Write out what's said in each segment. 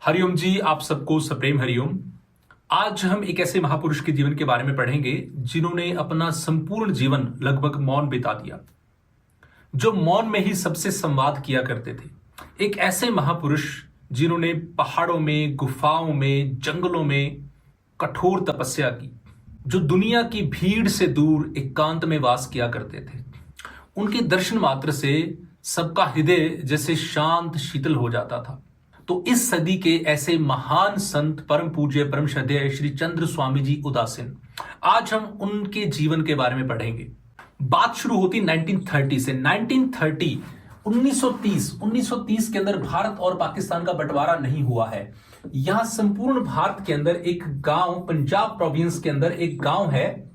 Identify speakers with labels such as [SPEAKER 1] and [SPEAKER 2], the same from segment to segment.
[SPEAKER 1] हरिओम जी, आप सबको सप्रेम हरिओम। आज हम एक ऐसे महापुरुष के जीवन के बारे में पढ़ेंगे जिन्होंने अपना संपूर्ण जीवन लगभग मौन बिता दिया, जो मौन में ही सबसे संवाद किया करते थे। एक ऐसे महापुरुष जिन्होंने पहाड़ों में, गुफाओं में, जंगलों में कठोर तपस्या की, जो दुनिया की भीड़ से दूर एकांत में वास किया करते थे। उनके दर्शन मात्र से सबका हृदय जैसे शांत शीतल हो जाता था। तो इस सदी के ऐसे महान संत, परम पूज्य, परम श्रद्धेय श्री चंद्र स्वामी जी उदासीन, आज हम उनके जीवन के बारे में पढ़ेंगे। बात शुरू होती 1930 से। 1930 के अंदर भारत और पाकिस्तान का बंटवारा नहीं हुआ है। यहां संपूर्ण भारत के अंदर एक गांव, पंजाब प्रोविंस के अंदर एक गांव है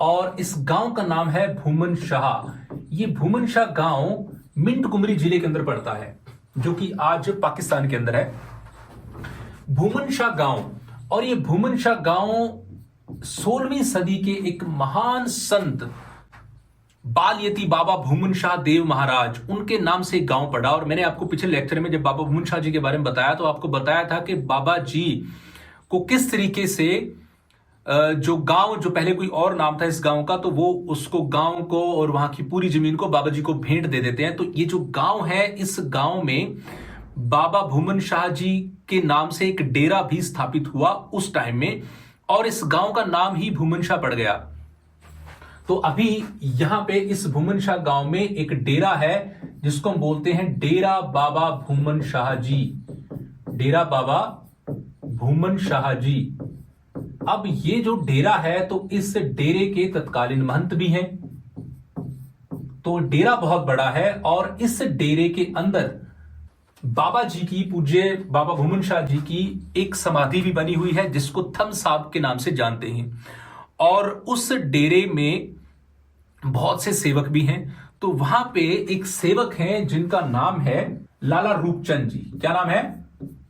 [SPEAKER 1] और इस गांव का नाम है भूमन शाह। ये भूमन शाह गांव मिंट कुमरी जिले के अंदर पड़ता है, जो कि आज पाकिस्तान के अंदर है। भूमन शाह गांव, और ये भूमन शाह गांव 16वीं सदी के एक महान संत बालयती बाबा भूमन शाह देव महाराज, उनके नाम से एक गांव पड़ा। और मैंने आपको पिछले लेक्चर में जब बाबा भूमन शाह जी के बारे में बताया तो आपको बताया था कि बाबा जी को किस तरीके से जो गांव, जो पहले कोई और नाम था इस गांव का, तो वो उसको गांव को और वहां की पूरी जमीन को बाबा जी को भेंट दे देते हैं। तो ये जो गांव है, इस गांव में बाबा भूमन शाह जी के नाम से एक डेरा भी स्थापित हुआ उस टाइम में, और इस गांव का नाम ही भूमन शाह पड़ गया। तो अभी यहां पे इस भूमन शाह गांव में एक डेरा है जिसको हम बोलते हैं डेरा बाबा भूमन शाह जी। डेरा बाबा भूमन शाह जी। अब ये जो डेरा है, तो इस डेरे के तत्कालीन महंत भी हैं। तो डेरा बहुत बड़ा है और इस डेरे के अंदर बाबा जी की, पूज्य बाबा भूमन शाह जी की एक समाधि भी बनी हुई है जिसको थम साहब के नाम से जानते हैं। और उस डेरे में बहुत से सेवक भी हैं। तो वहां पे एक सेवक हैं जिनका नाम है लाला रूपचंद जी। क्या नाम है?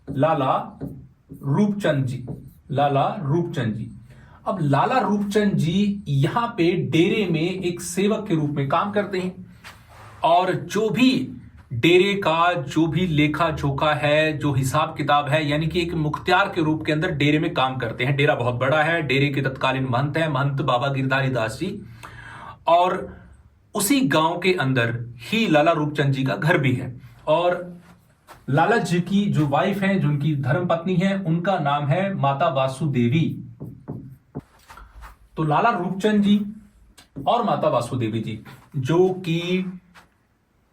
[SPEAKER 1] लाला रूपचंद जी। लाला रूपचंद जी। अब लाला रूपचंद जी यहां पे डेरे में एक सेवक के रूप में काम करते हैं, और जो भी डेरे का जो भी लेखा जोखा है, जो हिसाब किताब है, यानी कि एक मुख्तियार के रूप के अंदर डेरे में काम करते हैं। डेरा बहुत बड़ा है। डेरे के तत्कालीन महंत है महंत बाबा गिरधारी दास जी, और उसी गांव के अंदर ही लाला रूपचंद जी का घर भी है। और लाला जी की जो वाइफ है, जो उनकी धर्म पत्नी है, उनका नाम है माता वासुदेवी। तो लाला रूपचंद जी और माता वासुदेवी जी, जो कि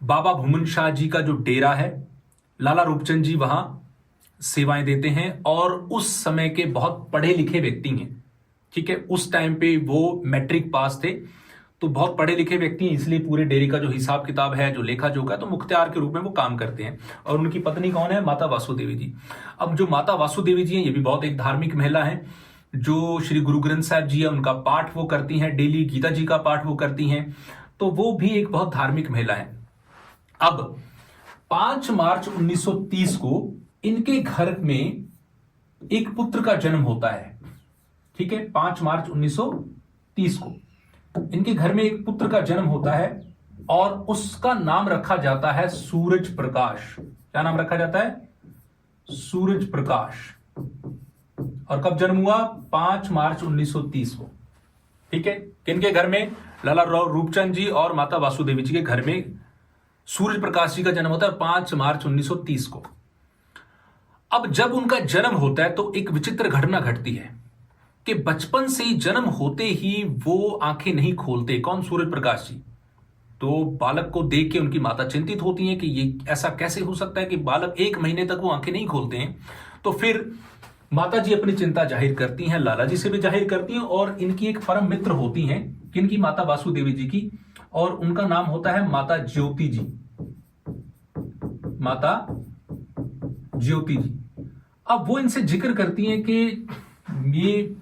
[SPEAKER 1] बाबा भूमन शाह जी का जो डेरा है, लाला रूपचंद जी वहां सेवाएं देते हैं। और उस समय के बहुत पढ़े लिखे व्यक्ति हैं। ठीक है, उस टाइम पे वो मैट्रिक पास थे, तो बहुत पढ़े लिखे व्यक्ति हैं, इसलिए पूरे डेरे का जो हिसाब किताब है, जो लेखा जोखा, तो मुख्तियार के रूप में वो काम करते हैं। और उनकी पत्नी कौन है? माता वासुदेवी जी। अब जो माता वासुदेवी जी हैं, ये भी बहुत एक धार्मिक महिला है, जो श्री गुरु ग्रंथ साहिब जी है उनका पाठ वो करती हैं डेली, गीता जी का पाठ वो करती हैं। तो वो भी एक बहुत धार्मिक महिला है। अब 5 मार्च 1930 को इनके घर में एक पुत्र का जन्म होता है। ठीक है, 5 मार्च 1930 को इनके घर में एक पुत्र का जन्म होता है और उसका नाम रखा जाता है सूरज प्रकाश। क्या नाम रखा जाता है? सूरज प्रकाश। और कब जन्म हुआ? 5 मार्च 1930 को। ठीक है, किनके घर में? लाला रूपचंद जी और माता वासुदेवी जी के घर में सूरज प्रकाश जी का जन्म होता है 5 मार्च 1930 को। अब जब उनका जन्म होता है तो एक विचित्र घटना घटती है कि बचपन से ही, जन्म होते ही वो आंखें नहीं खोलते। कौन? सूरज प्रकाश जी। तो बालक को देख के उनकी माता चिंतित होती है कि ये ऐसा कैसे हो सकता है कि बालक 1 महीने तक वो आंखें नहीं खोलते हैं। तो फिर माता जी अपनी चिंता जाहिर करती हैं, लाला जी से भी जाहिर करती हैं, और इनकी एक परम मित्र होती हैं, किनकी? माता वासुदेवी जी की, और उनका नाम होता है माता ज्योति जी। माता ज्योति जी। अब वो इनसे जिक्र करती हैं कि ये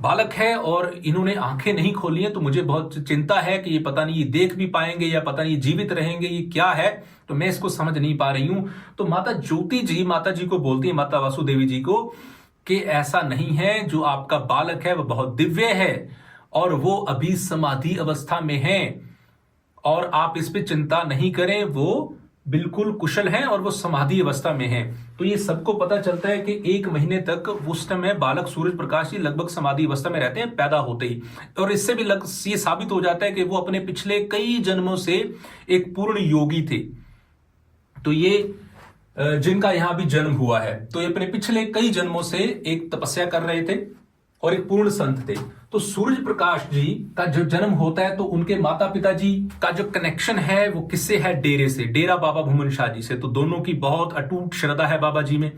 [SPEAKER 1] बालक है और इन्होंने आंखें नहीं खोली हैं, तो मुझे बहुत चिंता है कि ये पता नहीं ये देख भी पाएंगे या पता नहीं ये जीवित रहेंगे, ये क्या है, तो मैं इसको समझ नहीं पा रही हूं। तो माता ज्योति जी माता जी को बोलती है, माता वासुदेवी जी को, कि ऐसा नहीं है, जो आपका बालक है वह बहुत दिव्य है और वो अभी समाधि अवस्था में है, और आप इस पे चिंता नहीं करें, वो बिल्कुल कुशल हैं और वो समाधि अवस्था में हैं। तो ये सबको पता चलता है कि 1 महीने तक उस समय बालक सूरज प्रकाश जी लगभग समाधि अवस्था में रहते हैं पैदा होते ही। और इससे भी ये साबित हो जाता है कि वो अपने पिछले कई जन्मों से एक पूर्ण योगी थे। तो ये जिनका यहां भी जन्म हुआ है, तो ये अपने पिछले कई जन्मों से एक तपस्या कर रहे थे और एक पूर्ण संत थे। तो सूरज प्रकाश जी का जो जन्म होता है तो उनके माता पिता जी का जो कनेक्शन है वो किससे है? डेरे से, डेरा बाबा भूमन शाह जी से। तो दोनों की बहुत अटूट श्रद्धा है बाबा जी में।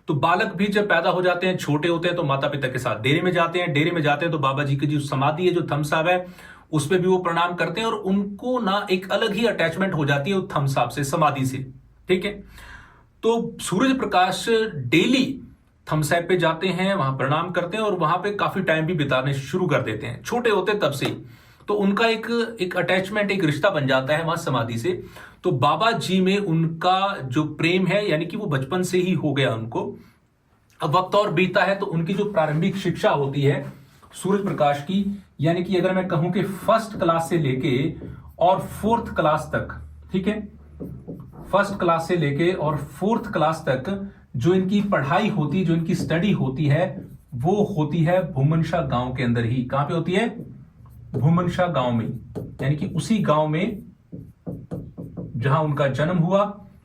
[SPEAKER 1] तो बालक भी जब पैदा हो जाते हैं, छोटे होते हैं, तो माता पिता के साथ डेरे में जाते हैं। डेरे में जाते हैं तो बाबा जी की जो समाधि है, जो थम्स अप है, उस पर भी वो प्रणाम करते हैं और उनको ना एक अलग ही अटैचमेंट हो जाती है थम्स अप से, समाधि से। ठीक है, तो Suraj Prakash daily Thums up पे जाते हैं, वहां प्रणाम करते हैं और वहां पे काफी टाइम भी बिताने शुरू कर देते हैं, छोटे होते तब से। तो उनका एक अटैचमेंट, एक रिश्ता बन जाता है वहां समाधि से। तो बाबा जी में उनका जो प्रेम है, यानी कि वो बचपन से ही हो गया उनको। अब वक्त और बीता है तो उनकी जो प्रारंभिक शिक्षा होती है सूरज प्रकाश की, यानी कि अगर मैं कहूं कि 1st क्लास से लेके और 4th क्लास तक, ठीक है, 1st क्लास से लेके और 4th क्लास तक जो इनकी पढ़ाई होती है, जो इनकी स्टडी होती है, वो होती है भूमनशाह गांव के अंदर ही। कहां पे होती है? भूमनशाह गांव में, यानी कि उसी गांव में जहां उनका जन्म हुआ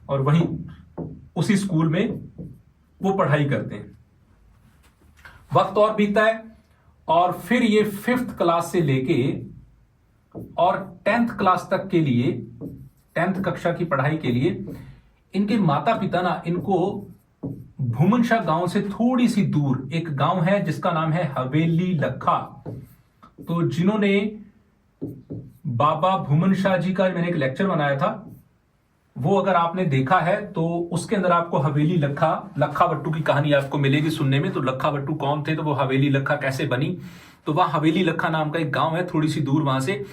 [SPEAKER 1] और वहीं उसी स्कूल में वो पढ़ाई करते हैं। वक्त और बीतता है और फिर ये 5th क्लास से लेके और 10th क्लास तक के लिए, 10th कक्षा की पढ़ाई के लिए इनके माता पिता ना इनको भूमनशाह गांव से थोड़ी सी दूर एक गांव है जिसका नाम है हवेली लखा। तो जिन्होंने बाबा भूमनशाह जी का मैंने एक लेक्चर बनाया था, वो अगर आपने देखा है तो उसके अंदर आपको हवेली लखा बट्टू की कहानी आपको मिलेगी सुनने में। तो लखा बट्टू कौन थे, तो वो हवेली लखा कैसे बनी, तो वहां हवेली लखा नाम का एक गांव है थोड़ी सी दूर वहां से।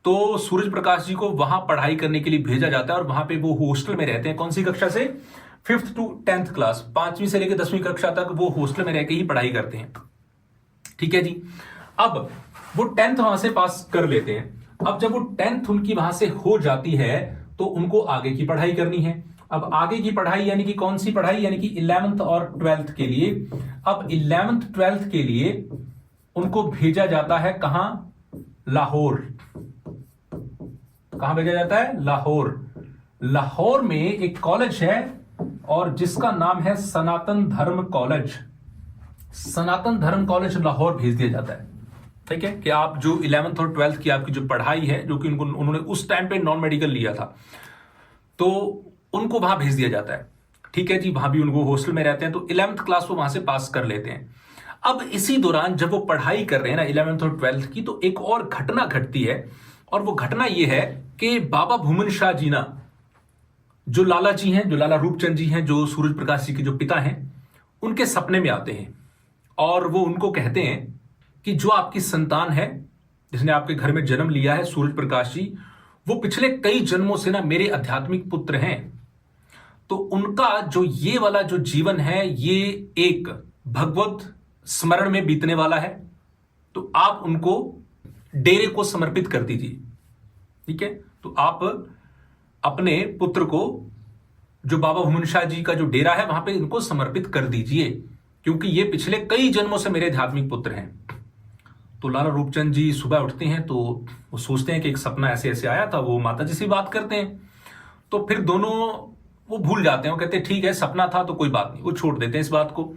[SPEAKER 1] तो सूरज प्रकाश जी को वहां पढ़ाई करने के लिए भेजा जाता है और वहां पे वो हॉस्टल में रहते हैं। कौन सी कक्षा से? 5th to 10th क्लास, 5वीं से लेकर 10वीं कक्षा तक वो हॉस्टल में रहकर ही पढ़ाई करते हैं। ठीक है जी। अब वो 10th वहां से पास कर लेते हैं। अब जब वो 10th उनकी वहां से हो जाती है तो उनको आगे की पढ़ाई करनी है। अब आगे की पढ़ाई यानी कि कौन सी पढ़ाई? यानी कि 11th और 12th के लिए। अब 11th 12th के लिए उनको भेजा जाता है कहां? लाहौर। कहां भेजा जाता है? लाहौर। लाहौर में एक कॉलेज है और जिसका नाम है सनातन धर्म कॉलेज। सनातन धर्म कॉलेज लाहौर भेज दिया जाता है। ठीक है, कि आप जो 11th और 12th की आपकी जो पढ़ाई है, जो कि उन्होंने उस टाइम पे नॉन मेडिकल लिया था, तो उनको वहां भेज दिया जाता है। ठीक है जी, वहां भी उनको हॉस्टल में रहते हैं। तो 11th क्लास वो वहां से पास कर लेते हैं। अब इसी दौरान जब वो पढ़ाई कर रहे हैं ना 11th और 12th की, तो एक और घटना घटती है और वो घटना ये है कि बाबा भूमन शाह जी ना, जो लाला जी हैं, जो लाला रूपचंद जी हैं, जो सूरज प्रकाश जी के जो पिता हैं, उनके सपने में आते हैं और वो उनको कहते हैं कि जो आपकी संतान है, जिसने आपके घर में जन्म लिया है, सूरज प्रकाश जी, वो पिछले कई जन्मों से ना मेरे आध्यात्मिक पुत्र हैं। तो उनका जो ये वाला जो जीवन है, ये एक भगवत स्मरण में बीतने वाला है। तो आप उनको डेरे को समर्पित कर दीजिए। ठीक है, तो आप अपने पुत्र को, जो बाबा भूमन शाह जी का जो डेरा है, वहां पे इनको समर्पित कर दीजिए, क्योंकि ये पिछले कई जन्मों से मेरे आध्यात्मिक पुत्र हैं। तो लाला रूपचंद जी सुबह उठते हैं तो वो सोचते हैं कि एक सपना ऐसे ऐसे आया था। वो माता जी से बात करते हैं तो फिर दोनों वो भूल जाते हैं। वो कहते हैं ठीक है, सपना था तो कोई बात नहीं, वो छोड़ देते हैं इस बात को।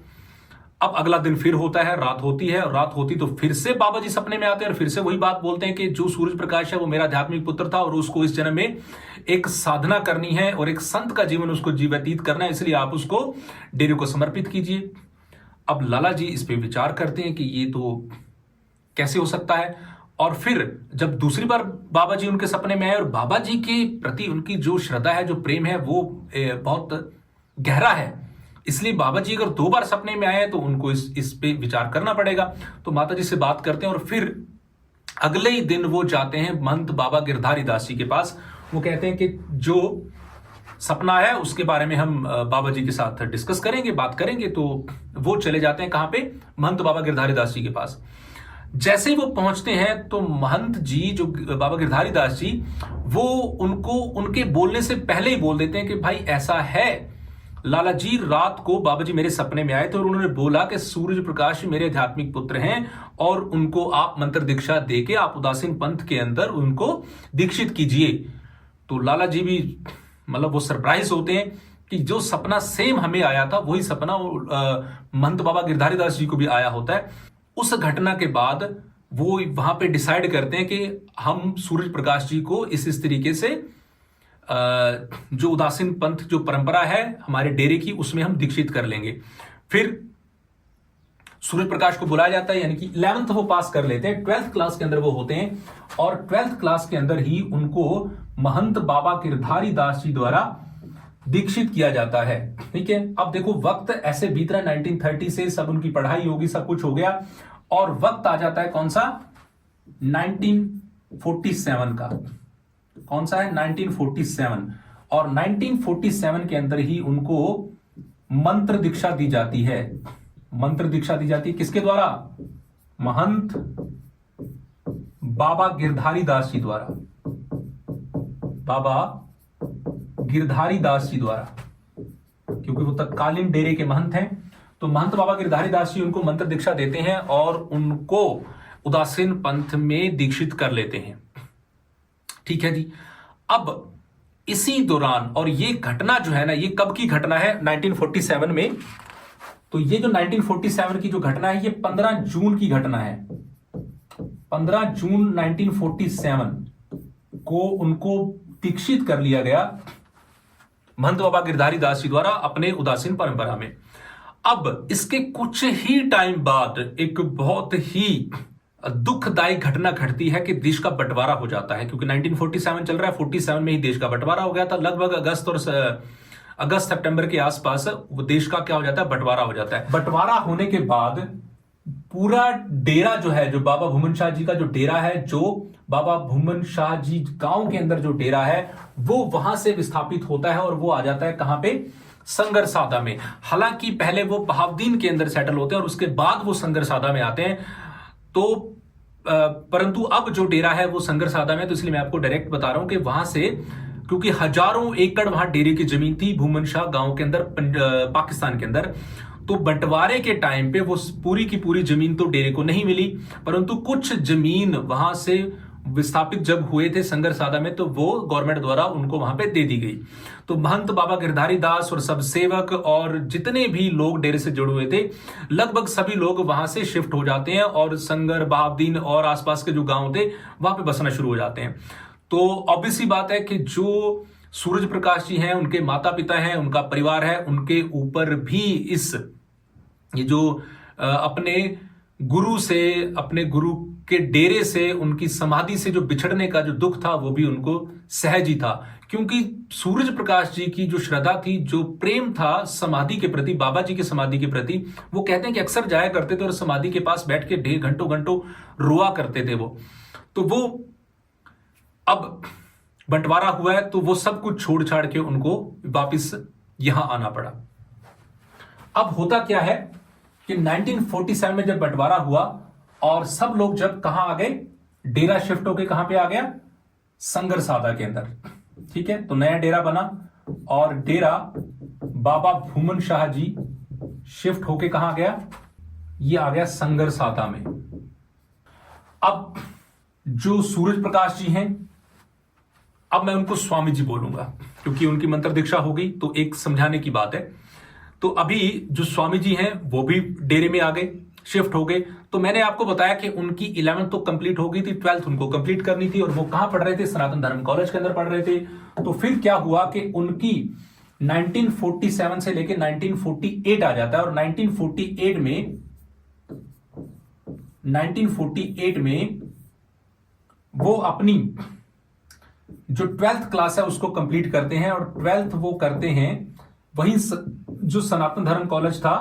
[SPEAKER 1] अब अगला दिन फिर होता है, रात होती है, और रात होती तो फिर से बाबा जी सपने में आते हैं और फिर से वही बात बोलते हैं कि जो सूरज प्रकाश है वो मेरा आध्यात्मिक पुत्र था और उसको इस जन्म में एक साधना करनी है और एक संत का जीवन उसको व्यतीत करना है, इसलिए आप उसको डेरे को समर्पित कीजिए। अब लाला जी इस पे विचार करते हैं कि ये तो कैसे हो सकता है। और फिर जब दूसरी बार बाबा जी उनके सपने में आए और बाबा जी के प्रति उनकी जो श्रद्धा है, जो प्रेम है, वो बहुत गहरा है, इसलिए बाबा जी अगर 2 बार सपने में आए तो उनको इस पे विचार करना पड़ेगा। तो माता जी से बात करते हैं और फिर अगले ही दिन वो जाते हैं महंत बाबा गिरधारी दास जी के पास। वो कहते हैं कि जो सपना है उसके बारे में हम बाबा जी के साथ डिस्कस करेंगे, बात करेंगे। तो वो चले जाते हैं कहां पे? महंत बाबा गिरधारी दास जी के पास। जैसे ही वो पहुंचते हैं तो महंत जी जो बाबा गिरधारी दास जी वो उनको उनके बोलने से पहले ही बोल देते हैं कि भाई ऐसा है, लाला जी रात को बाबा जी मेरे सपने में आए थे और उन्होंने बोला कि सूरज प्रकाश मेरे आध्यात्मिक पुत्र हैं और उनको आप मंत्र दीक्षा देके आप उदासीन पंथ के अंदर उनको दीक्षित कीजिए। तो लाला जी भी मतलब वो सरप्राइज होते हैं कि जो सपना सेम हमें आया था वही सपना महंत बाबा गिरधारी दास जी को भी आया होता है। उस घटना के बाद वो वहां पे डिसाइड करते हैं कि हम सूरज प्रकाश जी को इस तरीके से जो उदासीन पंथ जो परंपरा है हमारे डेरे की उसमें हम दीक्षित कर लेंगे। फिर सूरज प्रकाश को बुलाया जाता है, यानी कि 11th वो पास कर लेते हैं, 12th क्लास के अंदर वो होते हैं और 12th क्लास के अंदर ही उनको महंत बाबा गिरधारी दास जी द्वारा दीक्षित किया जाता है। ठीक है, अब देखो वक्त ऐसे बीत रहा है 1930 से, सब उनकी पढ़ाई होगी, सब कुछ हो गया और वक्त आ जाता है कौन सा 1947 का। कौन सा है 1947, और 1947 के अंदर ही उनको मंत्र दीक्षा दी जाती है। मंत्र दीक्षा दी जाती है किसके द्वारा? महंत बाबा गिरधारी दास जी द्वारा, बाबा गिरधारी दास जी द्वारा, क्योंकि वो तत्कालीन डेरे के महंत हैं। तो महंत बाबा गिरधारी दास जी उनको मंत्र दीक्षा देते हैं और उनको उदासीन पंथ में दीक्षित कर लेते हैं। ठीक है जी। अब इसी दौरान, और ये घटना जो है ना, ये कब की घटना है 1947 में, तो ये जो 1947 की जो घटना है ये 15 जून की घटना है। 15 जून 1947 को उनको दीक्षित कर लिया गया महंत बाबा गिरधारी दास जी द्वारा अपने उदासीन परंपरा में। अब इसके कुछ ही टाइम बाद एक बहुत ही दुखदायी घटना घटती है कि देश का बंटवारा हो जाता है, क्योंकि 1947 चल रहा है, 47 में ही देश का बंटवारा हो गया था। लगभग अगस्त सितंबर के आसपास देश का क्या हो जाता है, बंटवारा हो जाता है। बंटवारा होने के बाद पूरा डेरा जो है, जो बाबा भूमन शाह जी का जो डेरा है, जो बाबा भूमन शाह जी गांव के अंदर जो डेरा है वो वहां से विस्थापित होता है और वो आ जाता है कहां पे, संगरसादा में। हालांकि पहले वो बहावदीन के अंदर सेटल होते हैं और उसके बाद वो संगरसादा में आते हैं। तो परंतु अब जो डेरा है वो संगरसादा में, तो इसलिए मैं आपको डायरेक्ट बता रहा हूं कि वहां से, क्योंकि हजारों एकड़ वहां डेरे की जमीन थी भूमन शाह गांव के अंदर, पाकिस्तान के अंदर। तो बंटवारे के टाइम पे वो पूरी की पूरी जमीन तो डेरे को नहीं मिली, परंतु कुछ जमीन वहां से विस्थापित जब हुए थे संगरसादा में तो वो गवर्नमेंट द्वारा उनको वहां पे दे दी गई। तो महंत बाबा गिरधारी दास और सब सेवक और जितने भी लोग डेरे से जुड़े हुए थे, लगभग सभी लोग वहां से शिफ्ट हो जाते हैं और संगर, बहावदीन और आसपास के जो गांव थे वहां पे बसना शुरू हो जाते हैं। तो ऑब्वियस सी बात है कि जो सूरज प्रकाश जी हैं, उनके माता पिता हैं, उनका परिवार है, उनके ऊपर भी ये जो अपने गुरु से, अपने गुरु के डेरे से, उनकी समाधि से जो बिछड़ने का जो दुख था वो भी उनको सहज ही था, क्योंकि सूरज प्रकाश जी की जो श्रद्धा थी, जो प्रेम था समाधि के प्रति, बाबा जी की समाधि के प्रति, वो कहते हैं कि अक्सर जाया करते थे और समाधि के पास बैठ के घंटों घंटों रोआ करते थे वो। तो वो अब बंटवारा हुआ है तो वो सब कुछ छोड़ छाड़ के उनको वापिस यहां आना पड़ा। अब होता क्या है कि 1947 में जब बंटवारा हुआ और सब लोग जब कहां आ गए, डेरा शिफ्ट होके कहां पे आ गया, संगरसादा के अंदर। ठीक है, तो नया डेरा बना और डेरा बाबा भूमन शाह जी शिफ्ट होके कहां गया, ये आ गया संगरसादा में। अब जो सूरज प्रकाश जी हैं, अब मैं उनको स्वामी जी बोलूंगा क्योंकि उनकी मंत्र दीक्षा हो गई, तो एक समझाने की बात है। तो अभी जो स्वामी जी हैं वो भी डेरे में आ गए, शिफ्ट हो गए। तो मैंने आपको बताया कि उनकी 11th तो कंप्लीट हो गई थी, 12th उनको कंप्लीट करनी थी और वो कहां पढ़ रहे थे, सनातन धर्म कॉलेज के अंदर पढ़ रहे थे। तो फिर क्या हुआ कि उनकी 1947 से लेकर 1948 आ जाता है और 1948 में वो अपनी जो 12th क्लास है उसको कंप्लीट करते हैं और 12th वो करते हैं वहीं जो सनातन धर्म कॉलेज था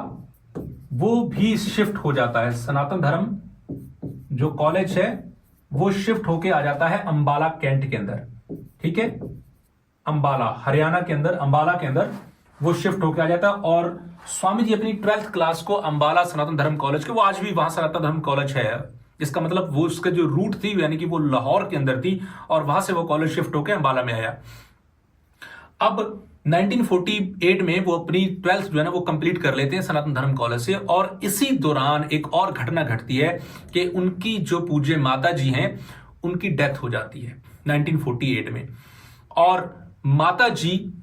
[SPEAKER 1] वो भी शिफ्ट हो जाता है। सनातन धर्म जो कॉलेज है वो शिफ्ट होके आ जाता है अंबाला कैंट के अंदर। ठीक है, अंबाला हरियाणा के अंदर, अंबाला के अंदर वो शिफ्ट होके आ जाता है। और स्वामी जी अपनी 12th क्लास को अंबाला सनातन धर्म कॉलेज के, वो आज भी वहां सनातन धर्म कॉलेज है इसका मतलब वो उसका जो रूट थी यानी कि वो लाहौर के अंदर थी और वहां से वो कॉलेज शिफ्ट होकर अंबाला में आया। अब 1948 में वो अपनी 12th जो है ना वो कंप्लीट कर लेते हैं सनातन धर्म कॉलेज से, और इसी दौरान एक और घटना घटती है कि उनकी जो पूज्य माता जी हैं उनकी डेथ हो जाती है 1948 में। और माता जी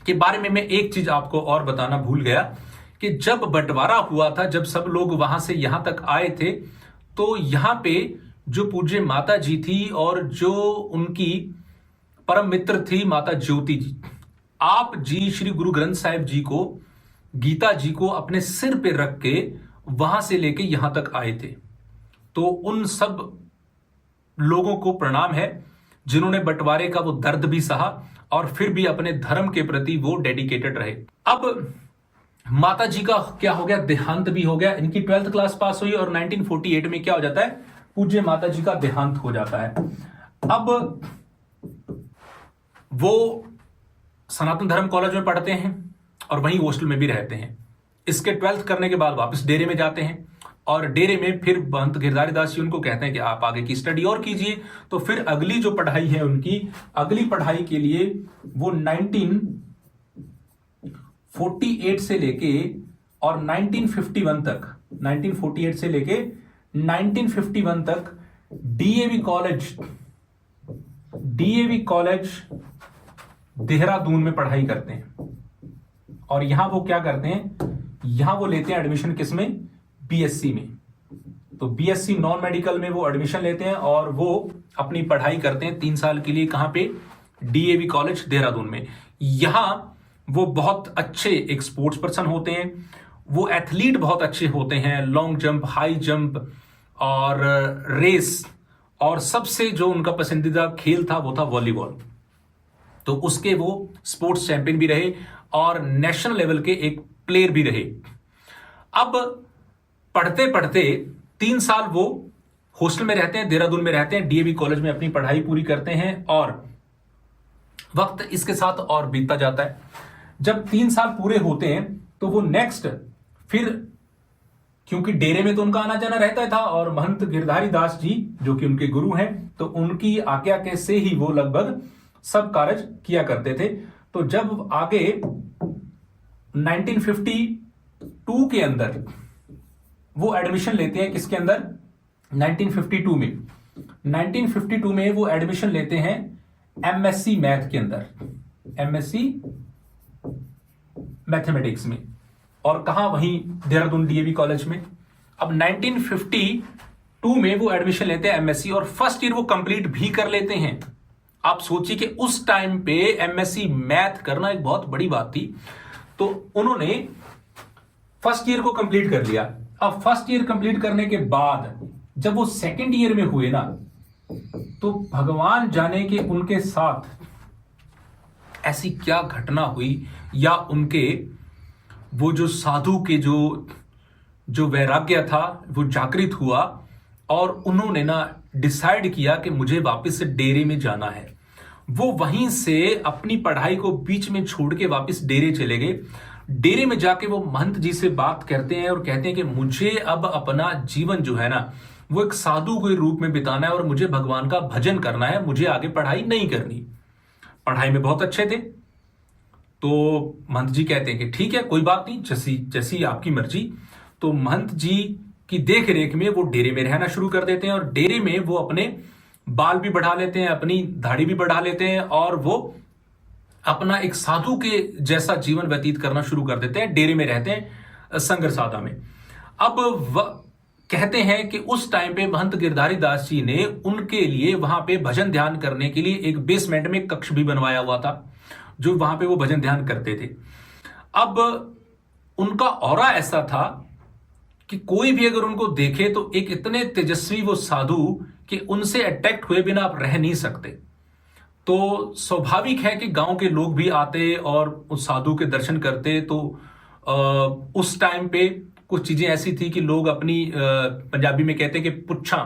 [SPEAKER 1] के बारे में मैं एक चीज आपको और बताना भूल गया कि जब बंटवारा हुआ था, जब सब लोग वहां से यहां तक आए थे, तो यहां पे जो पूज्य माता जी थी और जो उनकी परम मित्र थी माता ज्योति जी, आप जी श्री गुरु ग्रंथ साहिब जी को, गीता जी को अपने सिर पे रख के वहां से लेके यहां तक आए थे। तो उन सब लोगों को प्रणाम है जिन्होंने बंटवारे का वो दर्द भी सहा और फिर भी अपने धर्म के प्रति वो डेडिकेटेड रहे। अब माता जी का क्या हो गया, देहांत भी हो गया। इनकी 12th क्लास पास हुई और 1948 में क्या हो जाता है, पूज्य माता जी का देहांत हो जाता है। अब वो सनातन धर्म कॉलेज में पढ़ते हैं और वहीं हॉस्टल में भी रहते हैं। इसके 12th करने के बाद वापस डेरे में जाते हैं और डेरे में फिर महंत गिरधारी दास जी उनको कहते हैं कि आप आगे की स्टडी और कीजिए। तो फिर अगली जो पढ़ाई है उनकी, अगली पढ़ाई के लिए वो 1948 से लेके और 1951 तक, 1948 से लेके 1951 तक डीएवी कॉलेज देहरादून में पढ़ाई करते हैं। और यहां वो क्या करते हैं, यहां वो लेते हैं एडमिशन किसमें, बीएससी में। तो बीएससी नॉन मेडिकल में वो एडमिशन लेते हैं और वो अपनी पढ़ाई करते हैं 3 साल के लिए। कहां पे, डीएवी कॉलेज देहरादून में। यहां वो बहुत अच्छे एक स्पोर्ट्स पर्सन होते हैं, वो एथलीट बहुत अच्छे होते हैं, लॉन्ग जंप, हाई जंप और रेस, और सबसे जो उनका पसंदीदा खेल था वो था वॉलीबॉल। तो उसके वो स्पोर्ट्स चैंपियन भी रहे और नेशनल लेवल के एक प्लेयर भी रहे। अब पढ़ते पढ़ते 3 साल वो हॉस्टल में रहते हैं, देहरादून में रहते हैं, डीएवी कॉलेज में अपनी पढ़ाई पूरी करते हैं और वक्त इसके साथ और बीतता जाता है। जब 3 साल पूरे होते हैं तो वो नेक्स्ट फिर, क्योंकि डेरे में तो उनका आना जाना रहता था और महंत गिरधारी दास जी जो कि उनके गुरु हैं, तो उनकी आज्ञा के से ही वो लगभग सब कार्य किया करते थे। तो जब आगे 1952 के अंदर वो एडमिशन लेते हैं, किसके अंदर, 1952 में, 1952 में वो एडमिशन लेते हैं एमएससी मैथ के अंदर, एमएससी मैथमेटिक्स में। और कहां, वहीं देहरादून डीएवी कॉलेज में। अब 1952 में वो एडमिशन लेते हैं एमएससी और फर्स्ट ईयर वो कंप्लीट भी कर लेते हैं। आप सोचिए कि उस टाइम पे एमएससी मैथ करना एक बहुत बड़ी बात थी। तो उन्होंने फर्स्ट ईयर को कंप्लीट कर लिया। अब फर्स्ट ईयर कंप्लीट करने के बाद जब वो सेकंड ईयर में हुए ना, तो भगवान जाने कि उनके साथ ऐसी क्या घटना हुई, या उनके वो जो साधु के जो वैराग्य था वो जागृत हुआ और उन्होंने ना डिसाइड किया कि मुझे वापस से डेरे में जाना है। वो वहीं से अपनी पढ़ाई को बीच में छोड़ के वापस डेरे चले गए। डेरे में जाके वो महंत जी से बात करते हैं और कहते हैं कि मुझे अब अपना जीवन जो है ना वो एक साधु के रूप में बिताना है और मुझे भगवान का भजन करना है, मुझे आगे पढ़ाई नहीं करनी। पढ़ाई में बहुत अच्छे थे। तो महंत जी कहते हैं कि ठीक है, कोई बात नहीं, जैसी आपकी मर्जी। तो महंत जी की देख रेख में वो डेरे में रहना शुरू कर देते हैं और डेरे में वो अपने बाल भी बढ़ा लेते हैं, अपनी दाढ़ी भी बढ़ा लेते हैं और वो अपना एक साधु के जैसा जीवन व्यतीत करना शुरू कर देते हैं। डेरे में रहते हैं संगर साधा में। अब कहते हैं कि उस टाइम पे महंत गिरधारी दास जी ने उनके लिए वहां पे भजन ध्यान करने के लिए एक बेसमेंट में कक्ष भी बनवाया हुआ था, जो वहां पे वो भजन ध्यान करते थे। अब उनका ऑरा ऐसा था कि कोई भी अगर उनको देखे तो एक इतने तेजस्वी वो साधु कि उनसे अट्रैक्ट हुए बिना आप रह नहीं सकते। तो स्वाभाविक है कि गांव के लोग भी आते और उस साधु के दर्शन करते। तो उस टाइम पे कुछ चीजें ऐसी थी कि लोग अपनी पंजाबी में कहते कि पुच्छा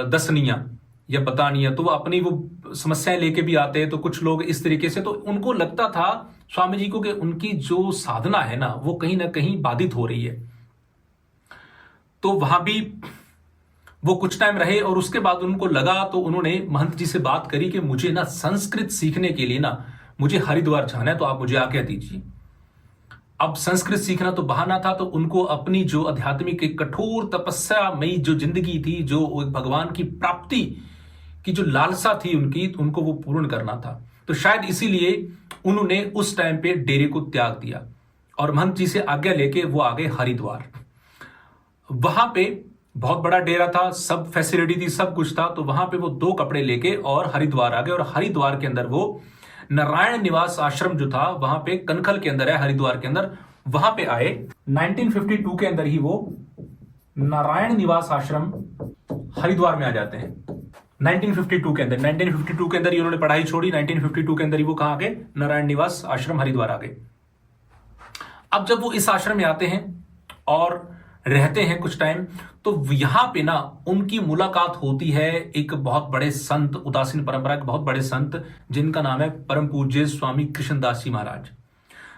[SPEAKER 1] दसनिया या बतानिया, तो वो अपनी वो समस्याएं लेके भी आते हैं। तो कुछ लोग इस तरीके से, तो उनको लगता था स्वामी जी को कि उनकी जो साधना है ना वो कहीं ना कहीं बाधित हो रही है। तो वहां भी वो कुछ टाइम रहे और उसके बाद उनको लगा तो उन्होंने महंत जी से बात करी कि मुझे ना संस्कृत सीखने के लिए ना मुझे हरिद्वार जाना है, तो आप मुझे आज्ञा दीजिए। अब संस्कृत सीखना तो बहाना था, तो उनको अपनी जो आध्यात्मिक एक कठोर तपस्यामयी जो जिंदगी थी, जो भगवान की प्राप्ति की जो लालसा थी उनकी, उनको वो पूर्ण करना था। तो शायद इसीलिए उन्होंने उस टाइम पे डेरे को त्याग दिया और महंत जी से आज्ञा लेके वो आ गए हरिद्वार। वहां पे बहुत बड़ा डेरा था, सब फैसिलिटी थी, सब कुछ था। तो वहां पे वो 2 कपड़े लेके और हरिद्वार आ गए और हरिद्वार के अंदर वो नारायण निवास आश्रम जो था वहां पे कनखल के अंदर है, हरिद्वार के अंदर, वहां पे आए। 1952 के अंदर ही वो नारायण निवास आश्रम हरिद्वार में आ जाते हैं। 1952 के अंदर ही उन्होंने पढ़ाई छोड़ी। 1952 के अंदर ही वो कहां आ गए? नारायण निवास आश्रम हरिद्वार आ गए। अब जब वो इस आश्रम में आते हैं और रहते हैं कुछ टाइम, तो यहां पे ना उनकी मुलाकात होती है एक बहुत बड़े संत, उदासीन परंपरा के बहुत बड़े संत, जिनका नाम है परम पूज्य स्वामी कृष्णदास जी महाराज,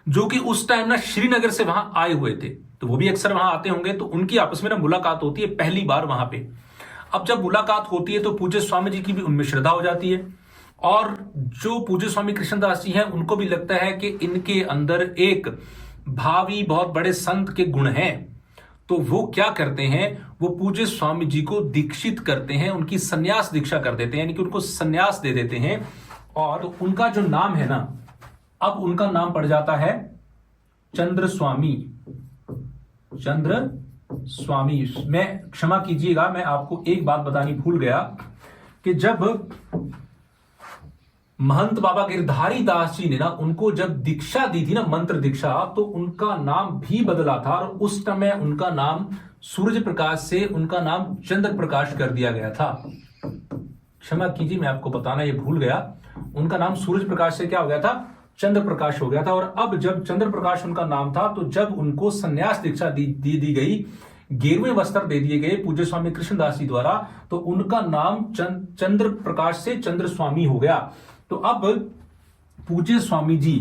[SPEAKER 1] जो कि उस टाइम ना श्रीनगर से वहां आए हुए थे। तो वो भी अक्सर वहां आते होंगे, तो उनकी आपस में ना मुलाकात होती है पहली बार वहां पे। अब जब मुलाकात होती है तो पूज्य स्वामी जी की भी उनमें श्रद्धा हो जाती है और जो पूज्य स्वामी कृष्णदास जी हैं उनको भी लगता है कि इनके अंदर एक भावी बहुत बड़े संत के गुण हैं। तो वो क्या करते हैं, वो पूज्य स्वामी जी को दीक्षित करते हैं, उनकी संन्यास दीक्षा कर देते हैं, यानी कि उनको संन्यास दे देते हैं। और उनका जो नाम है ना, अब उनका नाम पड़ जाता है चंद्र स्वामी। चंद्र स्वामी। मैं क्षमा कीजिएगा, मैं आपको एक बात बतानी भूल गया कि जब महंत बाबा गिरधारी दास जी ने ना उनको जब दीक्षा दी थी ना, मंत्र दीक्षा, तो उनका नाम भी बदला था और उस समय उनका नाम सूरज प्रकाश से उनका नाम चंद्र प्रकाश कर दिया गया था। क्षमा कीजिए, मैं आपको बताना ये भूल गया। उनका नाम सूरज प्रकाश से क्या हो गया था? चंद्र प्रकाश हो गया था। और अब जब चंद्र प्रकाश उनका नाम था, तो जब उनको संन्यास दीक्षा दी गई, गेरुए वस्त्र दे दिए गए पूज्य स्वामी कृष्णदास जी द्वारा, तो उनका नाम चंद्र प्रकाश से चंद्र स्वामी हो गया। तो अब पूज्य स्वामी जी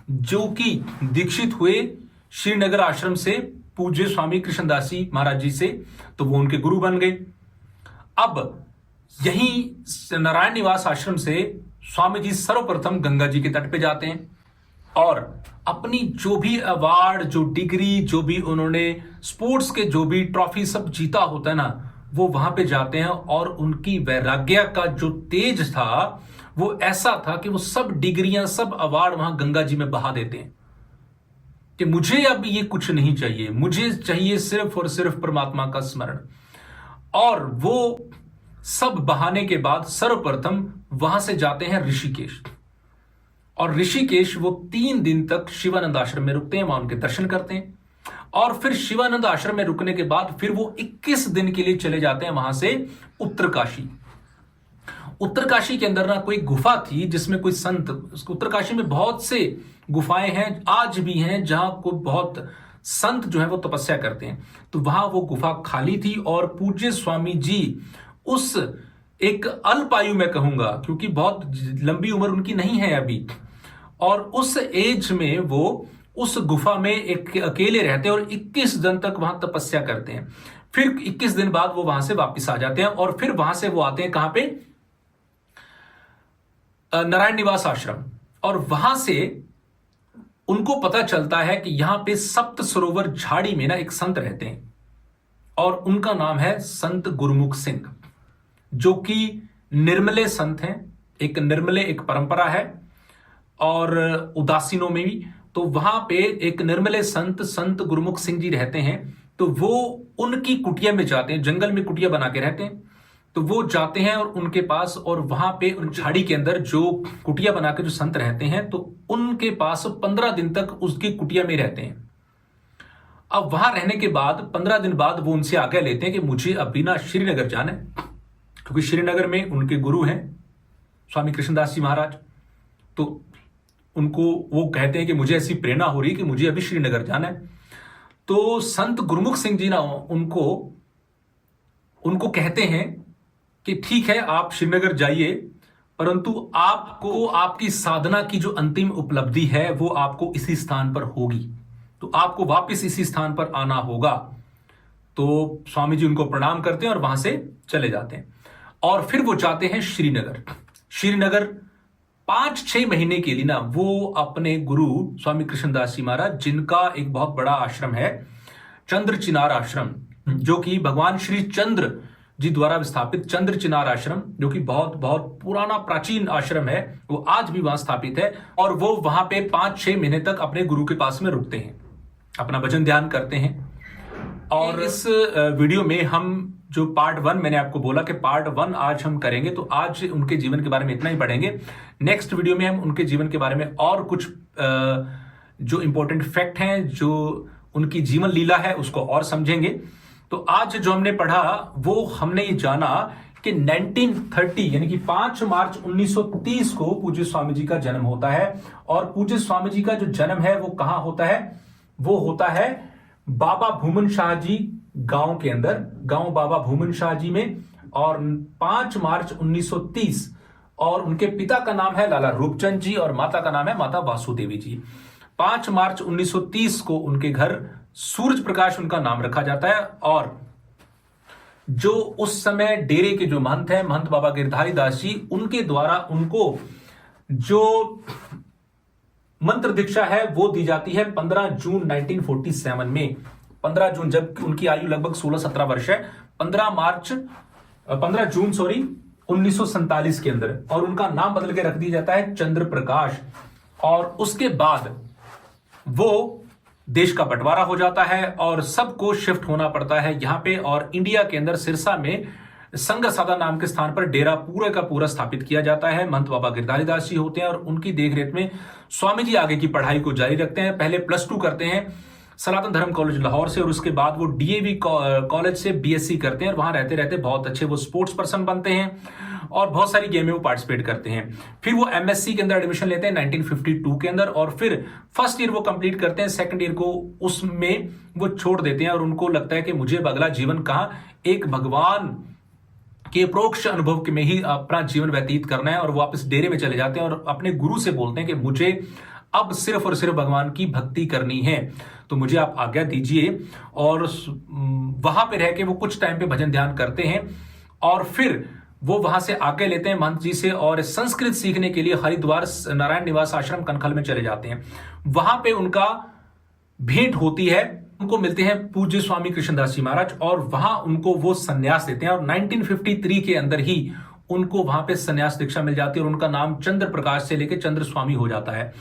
[SPEAKER 1] जो कि दीक्षित हुए श्रीनगर आश्रम से पूज्य स्वामी कृष्णदास जी महाराज जी से, तो वो उनके गुरु बन गए। अब यही नारायण निवास आश्रम से स्वामी जी सर्वप्रथम गंगा जी के तट पे जाते हैं और अपनी जो भी अवार्ड, जो डिग्री, जो भी उन्होंने स्पोर्ट्स के जो भी ट्रॉफी सब जीता होता है ना, वो वहां पे जाते हैं। और उनकी वैराग्य का जो तेज था वो ऐसा था कि वो सब डिग्रियां, सब अवार्ड वहां गंगा जी में बहा देते हैं कि मुझे अब ये कुछ नहीं चाहिए, मुझे चाहिए सिर्फ और सिर्फ परमात्मा का स्मरण। और वो सब बहाने के बाद सर्वप्रथम वहां से जाते हैं ऋषिकेश। और ऋषिकेश वो 3 दिन तक शिवानंद आश्रम में रुकते हैं, वहां उनके दर्शन करते हैं। और फिर शिवानंद आश्रम में रुकने के बाद फिर वो 21 दिन के लिए चले जाते हैं वहां से उत्तरकाशी। उत्तरकाशी के अंदर ना कोई गुफा थी जिसमें कोई संत, उत्तरकाशी में बहुत से गुफाएं हैं, आज भी हैं, जहां को बहुत संत जो है वो तपस्या करते हैं। तो वहां वो गुफा खाली थी और पूज्य स्वामी जी उस एक अल्पायु में कहूंगा, क्योंकि बहुत लंबी उम्र उनकी नहीं है अभी, और उस एज में वो उस गुफा में एक अकेले रहते हैं और 21 दिन तक वहां तपस्या करते हैं। फिर 21 दिन बाद वो वहां से वापस आ जाते हैं और फिर वहां से वो आते हैं कहां पे? नारायण निवास आश्रम। और वहां से उनको पता चलता है कि यहां पे सप्त सरोवर झाड़ी में ना एक संत रहते हैं और उनका नाम है संत गुरमुख सिंह, जो कि निर्मले संत हैं। एक निर्मले एक परंपरा है और उदासीनों में भी, तो वहां पे एक निर्मले संत गुरमुख सिंह जी रहते हैं। तो वो उनकी कुटिया में जाते हैं, जंगल में कुटिया बना के रहते हैं। तो वो जाते हैं और उनके पास, और वहां पे उन झाड़ी के अंदर जो कुटिया बना के जो संत रहते हैं, तो उनके पास 15 दिन तक उसकी कुटिया में रहते हैं। अब वहां रहने के बाद 15 दिन बाद वो उनसे आज्ञा लेते हैं कि मुझे अभी ना श्रीनगर जाना है, क्योंकि श्रीनगर में उनके गुरु हैं स्वामी कृष्णदास जी महाराज। तो उनको वो कहते हैं कि मुझे ऐसी प्रेरणा हो रही है कि मुझे अभी श्रीनगर जाना है। तो संत गुरमुख सिंह जी ना उनको कहते हैं कि ठीक है, आप श्रीनगर जाइए, परंतु आपको आपकी साधना की जो अंतिम उपलब्धि है वो आपको इसी स्थान पर होगी, तो आपको वापस इसी स्थान पर आना होगा। तो स्वामी जी उनको प्रणाम करते हैं और वहां से चले जाते हैं। और फिर वो जाते हैं श्रीनगर। श्रीनगर 5-6 महीने के लिए ना वो अपने गुरु स्वामी कृष्णदास जी महाराज, जिनका एक बहुत बड़ा आश्रम है चंद्र चिनार आश्रम, जो कि भगवान श्री चंद्र जी द्वारा स्थापित चंद्र चिनार आश्रम, जो कि बहुत बहुत पुराना प्राचीन आश्रम है, वो आज भी वहां स्थापित है। और वो वहां पे 5-6 महीने तक अपने गुरु के पास में रुकते हैं, अपना भजन ध्यान करते हैं। और इस वीडियो में हम जो पार्ट 1 मैंने आपको बोला कि पार्ट 1 आज हम करेंगे, तो आज उनके जीवन के बारे में इतना ही पढ़ेंगे। नेक्स्ट वीडियो में हम उनके जीवन के बारे में और कुछ जो इंपॉर्टेंट फैक्ट हैं, जो उनकी जीवन लीला है, उसको और समझेंगे। तो आज जो हमने पढ़ा वो हमने ये जाना कि 1930 यानी कि 5 मार्च 1930 को पूज्य स्वामी जी का जन्म होता है। और पूज्य स्वामी जी का जो जन्म है वो कहां होता है? वो होता है बाबा भूमन शाह जी गांव के अंदर, गांव बाबा भूमन शाह जी में। और 5 मार्च 1930, और उनके पिता का नाम है लाला रूपचंद जी और माता का नाम है माता वासुदेवी जी। 5 मार्च 1930 को उनके घर सूरज प्रकाश उनका नाम रखा जाता है। और जो उस समय डेरे के जो महंत हैं, महंत बाबा गिरधारी दास जी, उनके द्वारा उनको जो मंत्र दीक्षा है वो दी जाती है 15 जून 1947 में। 15 जून, जब उनकी आयु लगभग 16-17 वर्ष है, 15 जून 1947 के अंदर। और उनका नाम बदल के रख दिया जाता है चंद्र प्रकाश। और उसके बाद वो देश का बंटवारा हो जाता है और सबको शिफ्ट होना पड़ता है यहां पे। और इंडिया के अंदर सिरसा में संगर सादा नाम के स्थान पर डेरा पूरा का पूरा स्थापित किया जाता है। महंत बाबा गिरधारी दास जी होते हैं और उनकी देखरेख में स्वामी जी आगे की पढ़ाई को जारी रखते हैं। पहले +2 करते हैं सनातन धर्म कॉलेज लाहौर से, और उसके बाद वो डीएवी कॉलेज से बीएससी करते हैं। और वहां रहते रहते बहुत अच्छे वो स्पोर्ट्स पर्सन बनते हैं और बहुत सारी गेम में वो पार्टिसिपेट करते हैं। फिर वो एमएससी के अंदर एडमिशन लेते हैं 1952 के अंदर। और फिर फर्स्ट ईयर वो कंप्लीट करते हैं, सेकंड ईयर को उसमें वो छोड़ देते हैं। और उनको लगता है कि मुझे अगला जीवन कहां, एक भगवान के प्रोक्ष अनुभव में ही अपना जीवन व्यतीत करना है। और वो वापस डेरे में चले जाते हैं और अपने गुरु से बोलते हैं कि मुझे अब सिर्फ और सिर्फ भगवान की भक्ति करनी है, तो मुझे आप आज्ञा दीजिए। और वहां पे रह के वो कुछ टाइम पे भजन ध्यान करते हैं। और फिर वो वहां से आज्ञा लेते हैं महंत जी से और संस्कृत सीखने के लिए हरिद्वार नारायण निवास आश्रम कनखल में चले जाते हैं। वहां पे उनका भेंट होती है, उनको मिलते हैं पूज्य स्वामी कृष्णदास जी महाराज, और वहां उनको वो संन्यास देते हैं। और 1953 के अंदर ही उनको वहां पे संन्यास दीक्षा मिल जाती है और उनका नाम चंद्र प्रकाश से लेकर चंद्र स्वामी हो जाता है।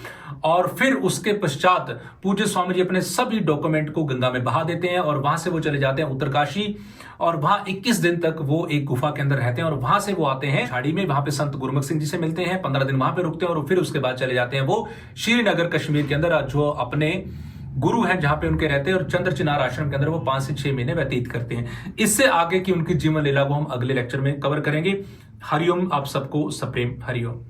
[SPEAKER 1] और फिर उसके पश्चात पूज्य स्वामी जी अपने सभी डॉक्यूमेंट को गंगा में बहा देते हैं और वहां से वो चले जाते हैं उत्तरकाशी। और वहां 21 दिन तक वो एक गुफा के अंदर रहते हैं। और वहां से वो आते हैं झाड़ी में, वहां पे संत गुरमुख सिंह जी से मिलते हैं, 15 दिन वहां पे रुकते हैं। और फिर उसके बाद चले जाते हैं वो श्रीनगर कश्मीर के अंदर, जो अपने गुरु हैं जहां पे उनके रहते हैं। और चंद्र चिनार आश्रम के अंदर वो 5 से 6 महीने व्यतीत करते हैं। इससे आगे की उनकी जीवन लीला को हम अगले लेक्चर में कवर करेंगे। हरिओम, आप सबको सप्रेम हरिओम।